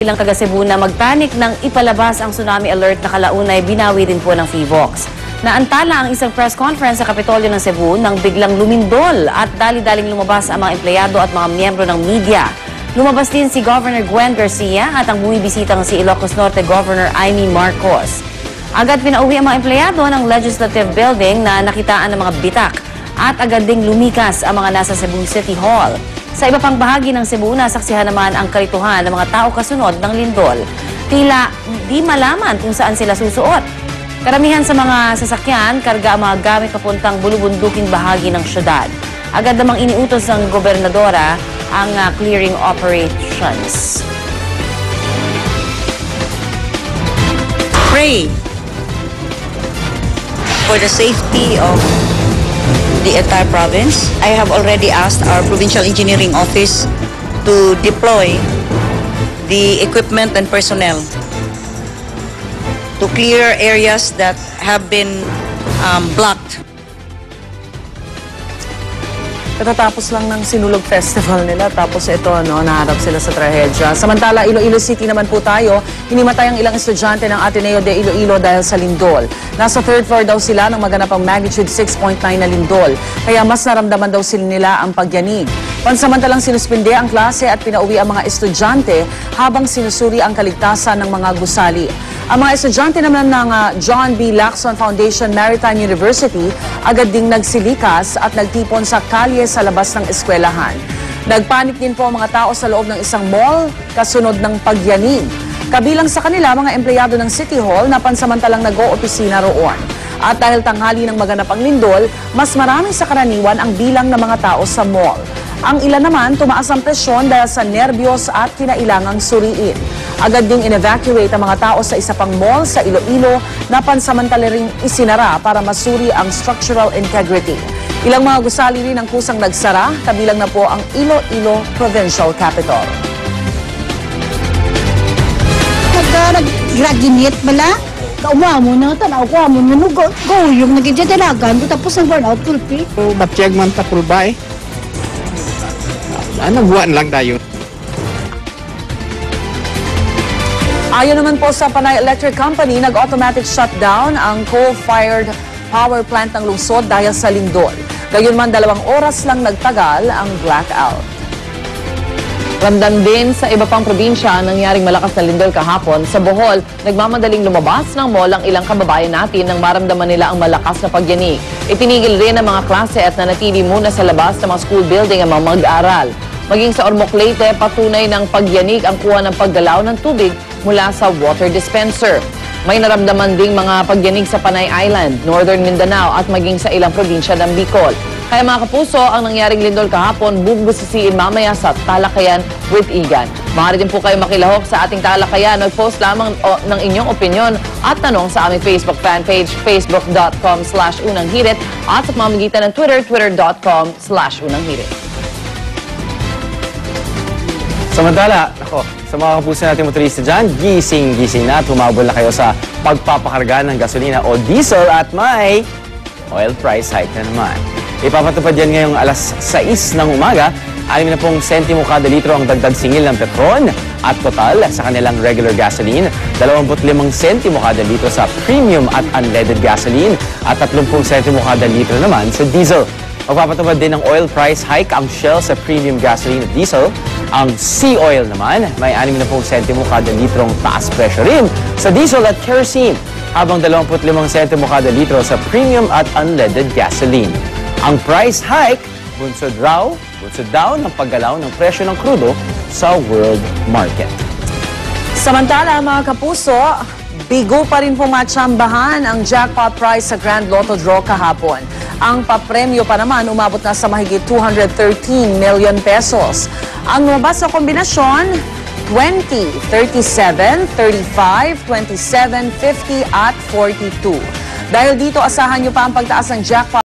Ilang taga Cebu na magpanik nang ipalabas ang tsunami alert na kalaunay binawi din po ng PHIVOLCS. Naantala ang isang press conference sa Kapitolyo ng Cebu nang biglang lumindol at dali-daling lumabas ang mga empleyado at mga miyembro ng media. Lumabas din si Governor Gwen Garcia at ang bumibisitang si Ilocos Norte Governor Amy Marcos. Agad pinauwi ang mga empleyado ng Legislative Building na nakitaan ng mga bitak at agad ding lumikas ang mga nasa Cebu City Hall. Sa iba pang bahagi ng Cebu, nasaksihan naman ang karituhan ng mga tao kasunod ng lindol. Tila di malaman kung saan sila susuot. Karamihan sa mga sasakyan, karga ang mga gamit papuntang bulubunduking bahagi ng syudad. Agad namang iniutos ng gobernadora ang clearing operations. Pray for the safety of the entire province. I have already asked our Provincial Engineering Office to deploy the equipment and personnel to clear areas that have been blocked. Katatapos lang ng Sinulog Festival nila, tapos ito, naharap sila sa trahedya. Samantala, Iloilo City naman po tayo, hinimatay ang ilang estudyante ng Ateneo de Iloilo dahil sa lindol. Nasa third floor daw sila nang maganap ang magnitude 6.9 na lindol, kaya mas naramdaman daw sila nila ang pagyanig. Pansamantalang sinuspinde ang klase at pinauwi ang mga estudyante habang sinusuri ang kaligtasan ng mga gusali. Ang mga estudyante naman ng John B. Lacson Foundation Maritime University agad ding nagsilikas at nagtipon sa kalye sa labas ng eskwelahan. Nagpanik din po ang mga tao sa loob ng isang mall kasunod ng pagyanig. Kabilang sa kanila mga empleyado ng City Hall na pansamantalang nag-o-opisina roon. At dahil tanghali ng maganap ang lindol, mas marami sa karaniwan ang bilang ng mga tao sa mall. Ang ilan naman tumaas ang presyon dahil sa nerbiyos at kinailangang suriin. Agad ding in-evacuate ang mga tao sa isa pang mall sa Iloilo na pansamantala ring isinara para masuri ang structural integrity. Ilang mga gusali rin ang kusang nagsara, kabilang na po ang Iloilo Provincial Capital. Nag-graduate bala? Kauwa mo na, tanaw ko mo na go yung nagigdadalagan, tapos ang burnout tulpi. Batiyag man tapulbay. Buwan lang tayo. Ayon naman po sa Panay Electric Company, nag-automatic shutdown ang coal-fired power plant ng lungsod dahil sa lindol. Gayunman 2 oras lang nagtagal ang blackout. Ramdam din sa iba pang probinsya ang nangyaring malakas na lindol kahapon. Sa Bohol, nagmamadaling lumabas ng mall ang ilang kababayan natin nang maramdaman nila ang malakas na pagyanig. Itinigil rin ang mga klase at nanatili muna sa labas ng mga school building ang mga mag-aaral. Maging sa Ormoc Leyte, patunay ng pagyanig ang kuha ng paggalaw ng tubig mula sa water dispenser. May naramdaman ding mga pagyanig sa Panay Island, Northern Mindanao at maging sa ilang probinsya ng Bicol. Kaya mga kapuso, ang nangyaring lindol kahapon, bubusisiin mamaya sa Talakayan with Igan. Maaari din po kayo makilahok sa ating Talakayan. Mag-post lamang ng inyong opinion at tanong sa aming Facebook fanpage, facebook.com/unanghirit at sa pamamagitan ng Twitter, twitter.com/unanghirit. Samantala, sa mga kapuso natin motorista dyan, gising-gising na at humabol na kayo sa pagpapakarga ng gasolina o diesel at may oil price hike na naman. Ipapatupad yan ngayong alas 6 ng umaga, 60 sentimo kada litro ang dagdag singil ng Petron at total sa kanilang regular gasoline, 25 sentimo kada litro sa premium at unleaded gasoline at 30 sentimo kada litro naman sa diesel. Magpapatupad din ng oil price hike ang Shell sa premium gasoline at diesel. Ang Sea Oil naman, may 60 sentimo kada litrong taas presyo rin sa diesel at kerosene, habang 25 sentimo kada litro sa premium at unleaded gasoline. Ang price hike, bunsod daw ng paggalaw ng presyo ng krudo sa world market. Samantala, mga kapuso, bigo pa rin pumatsambahan ang jackpot prize sa Grand Lotto Draw kahapon. Ang papremyo pa naman umabot na sa mahigit 213 million pesos. Ang lumabas na kombinasyon, 20, 37, 35, 27, 50 at 42. Dahil dito, asahan nyo pa ang pagtaas ng jackpot